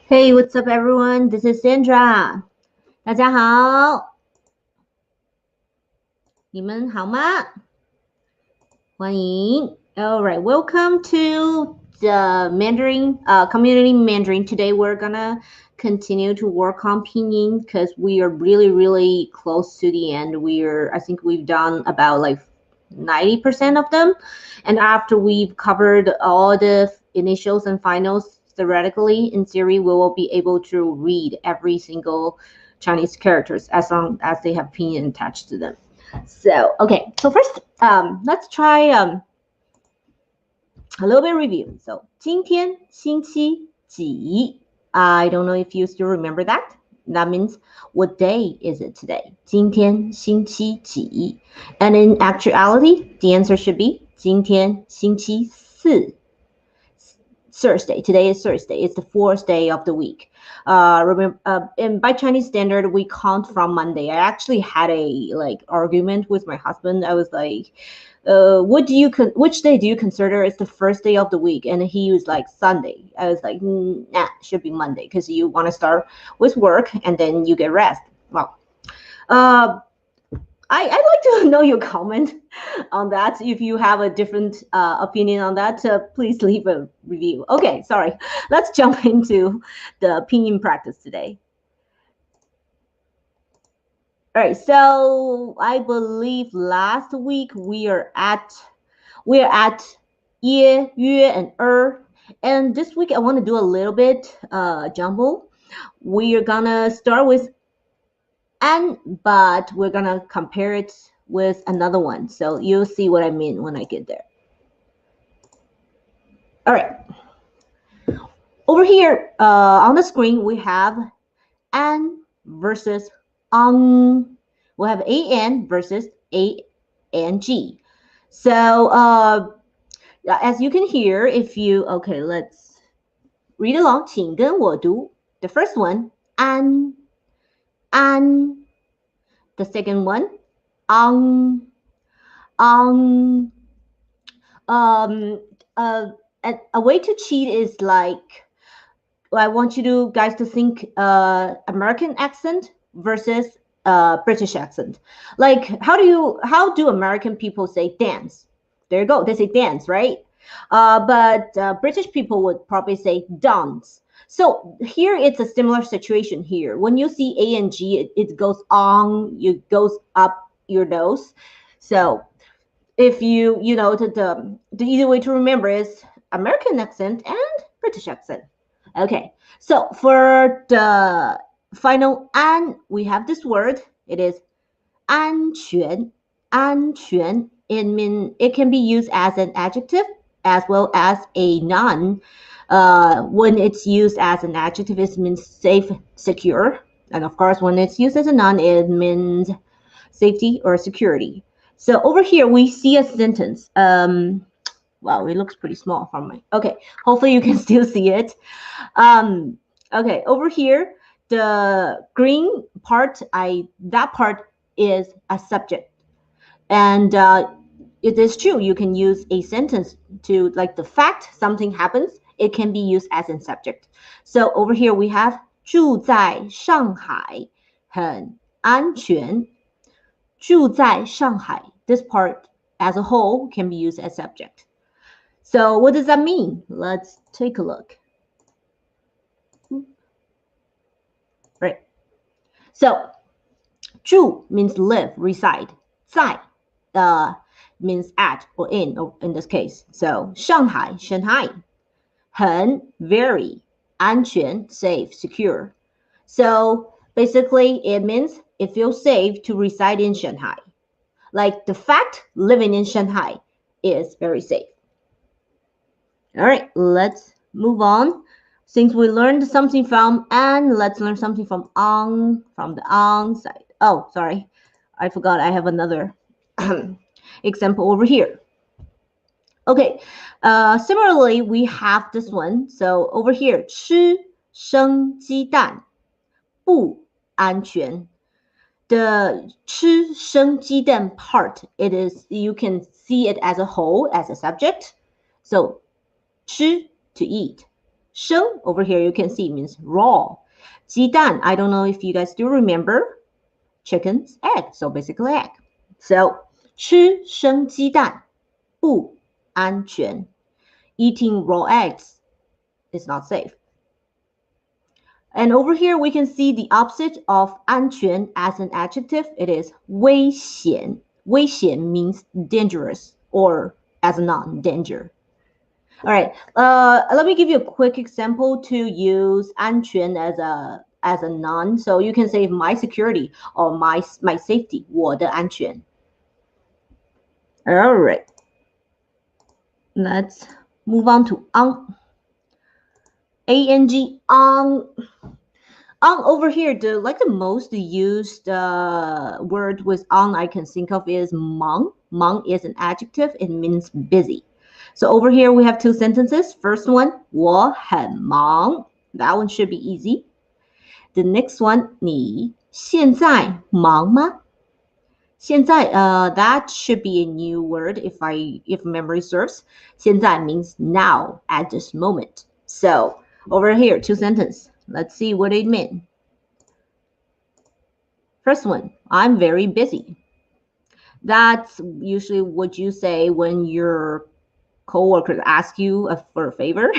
Hey, what's up, everyone? This is Sandra. 大家好，你们好吗？欢迎。All right, welcome to the Mandarin community Mandarin. Today we're gonna continue to work on pinyin because we are really close to the end. I think we've done about like 90% of them, and after we've covered all the initials and finals theoretically, in theory, we will be able to read every single Chinese characters as long as they have pinyin attached to them. So, okay. So first, let's try a little bit review. So, 今天星期几? I don't know if you still remember that. That means what day is it today? 今天星期几? And in actuality, the answer should be 今天星期四. Thursday. Today is Thursday. It's the fourth day of the week. Remember, and by Chinese standard, we count from Monday. I actually had a argument with my husband. I was like, which day do you consider is the first day of the week? And he was like Sunday. I was like, nah, should be Monday because you want to start with work and then you get rest. Well, I'd like to know your comment on that. If you have a different opinion on that, please leave a review. Okay, sorry. Let's jump into the pinyin practice today. All right, so I believe last week we are at ye, yue, and and this week I want to do a little bit jumble. We are gonna start with and, but we're gonna compare it with another one. So you'll see what I mean when I get there. All right. Over here on the screen, we have an versus ang. We have an versus ang. So as you can hear, if you, okay, let's read along. 请跟我读. The first one, an. The second one, ang. A way to cheat is like, I want you guys to think American accent versus British accent. Like, how do American people say dance? There you go. They say dance, right? But British people would probably say dance. So here it's a similar situation here. When you see A and G, it goes on, it goes up your nose. So if you know, the easy way to remember is American accent and British accent. Okay, so for the final an, we have this word. It is 安全. 安全. It can be used as an adjective as well as a noun. When it's used as an adjective, it means safe, secure. And of course, when it's used as a noun, it means safety or security. So over here, we see a sentence. Wow, it looks pretty small from my, okay, hopefully you can still see it. Okay, over here, the green part, that part is a subject. And it is true, you can use a sentence to, like, the fact something happens, it can be used as a subject. So over here we have 住在上海很安全. 住在上海. This part as a whole can be used as subject. So what does that mean? Let's take a look. Right. So 住 means live, reside. 在 means at or in this case. So 上海, Shanghai. 很 very. 安全 safe, secure. So basically it means it feels safe to reside in Shanghai. Like the fact living in Shanghai is very safe. All right, let's move on. Since we learned something from an, let's learn something from the on side. Oh, sorry. I forgot I have another example over here. Okay, similarly, we have this one. So over here, 吃生鸡蛋不安全. The 吃生鸡蛋 part, it is, you can see it as a whole, as a subject. So 吃 to eat. 生 over here you can see means raw. 鸡蛋, I don't know if you guys do remember chicken's egg, so basically egg. So 吃生鸡蛋不安全. Eating raw eggs is not safe. And over here we can see the opposite of 安全 as an adjective. It is 危险. 危险 means dangerous or as a noun, danger. All right, let me give you a quick example to use 安全 as a noun. So you can say my security or my safety, 我的安全. All right, let's move on to ang. A-N-G, ang. Ang over here, the most used word with ang I can think of is 忙. 忙 is an adjective. It means busy. So over here we have two sentences. First one, 我很忙. That one should be easy. The next one, 你现在忙吗? 现在, that should be a new word if memory serves. 现在 means now, at this moment. So over here, two sentences. Let's see what it means. First one, I'm very busy. That's usually what you say when your coworkers ask you for a favor.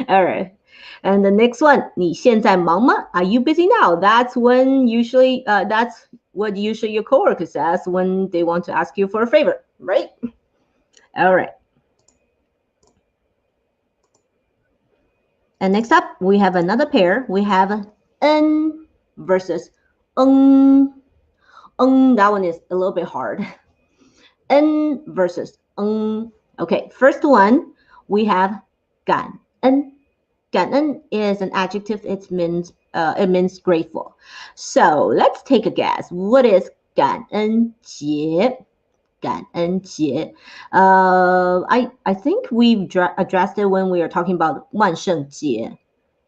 All right. And the next one, 你现在忙吗? Are you busy now? That's when usually, that's what usually your coworker says when they want to ask you for a favor, right? All right. And next up, we have another pair. We have n versus that one is a little bit hard. N versus Okay, first one, we have 感恩. 感恩 is an adjective. It means grateful. So let's take a guess. What is 感恩节? 感恩节. I think we've addressed it when we were talking about 万圣节,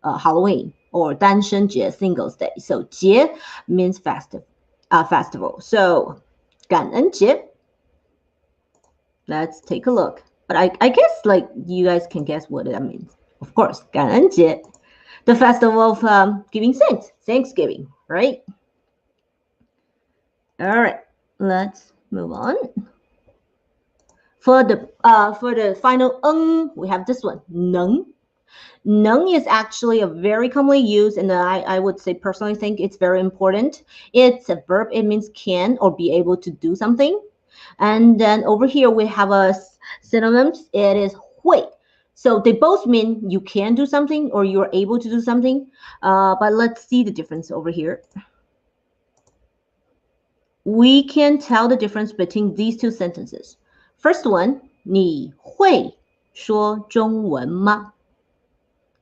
Halloween, or 单身节, Singles Day. So 节 means festival. So 感恩节. Let's take a look. But I guess you guys can guess what that means. Of course, 感恩节, the festival of giving thanks, Thanksgiving, right? All right, let's move on. For the final we have this one, 能. 能 is actually a very commonly used, and I would say personally think it's very important. It's a verb. It means can or be able to do something. And then over here we have a synonyms. It is 会. So they both mean you can do something or you're able to do something. But let's see the difference over here. We can tell the difference between these two sentences. First one, 你会说中文吗?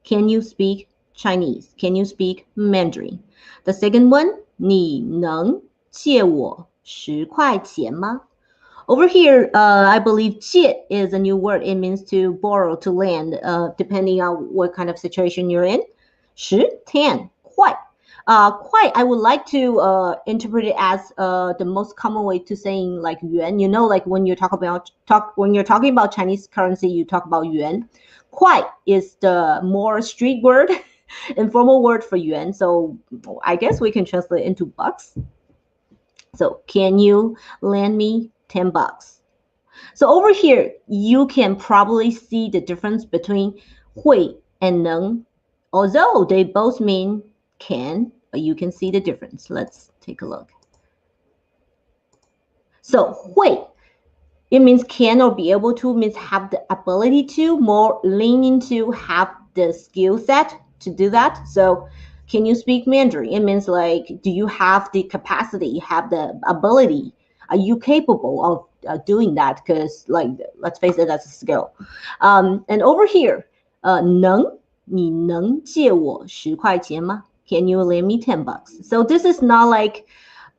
Can you speak Chinese? Can you speak Mandarin? The second one, 你能借我10块钱吗? Over here, I believe 借 is a new word. It means to borrow, to lend, depending on what kind of situation you're in. 10, 10, 块. 块, I would like to interpret it as the most common way to saying like yuan. You know, like when you're talking about Chinese currency, you talk about yuan. 块 is the more street word, informal word for yuan. So I guess we can translate into bucks. So can you lend me 10 bucks? So over here, you can probably see the difference between 会 and 能. Although they both mean can, but you can see the difference. Let's take a look. So 会, it means can or be able to, means have the ability to, more leaning to have the skill set to do that. So can you speak Mandarin? It means like, do you have the capacity, have the ability? Are you capable of doing that? Because like, let's face it, that's a skill. And over here, 能, 你能借我10块钱吗? Can you lend me 10 bucks? So this is not like,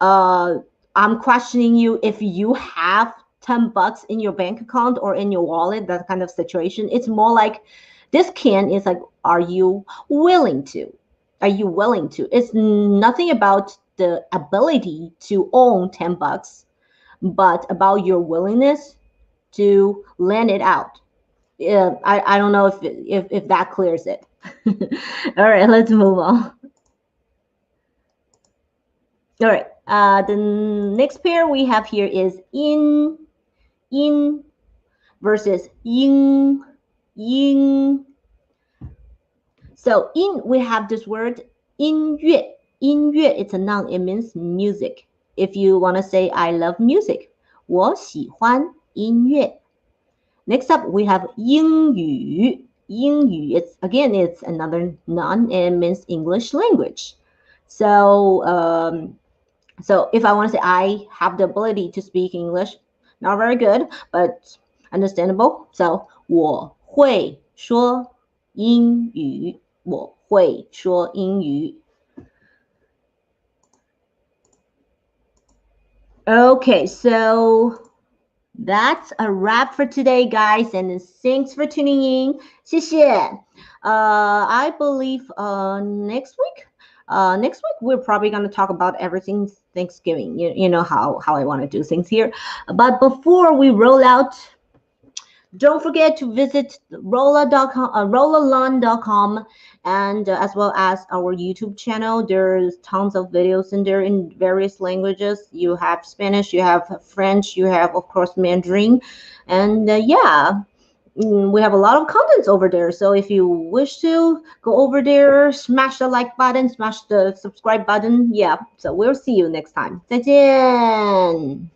I'm questioning you if you have 10 bucks in your bank account or in your wallet, that kind of situation. It's more like, this can is like, are you willing to? Are you willing to? It's nothing about the ability to own 10 bucks, but about your willingness to lend it out. Yeah, I don't know if that clears it. All right, let's move on. All right. The next pair we have here is in versus ying. So in we have this word 音乐. 音乐 it's a noun. It means music. If you want to say I love music, 我喜欢音乐. Next up we have 英语. 英语 it's another noun. It means English language. So if I want to say I have the ability to speak English, not very good, but understandable. So 我会说英语，我会说英语。Okay, so that's a wrap for today, guys, and thanks for tuning in. 谢谢. I believe next week we're probably going to talk about everything Thanksgiving. You know how I want to do things here. But before we roll out, don't forget to visit rollalon.com and as well as our YouTube channel. There's tons of videos in there in various languages. You have Spanish, you have French, you have, of course, Mandarin. And we have a lot of contents over there. So if you wish to go over there, smash the like button, smash the subscribe button. Yeah, so we'll see you next time. 再见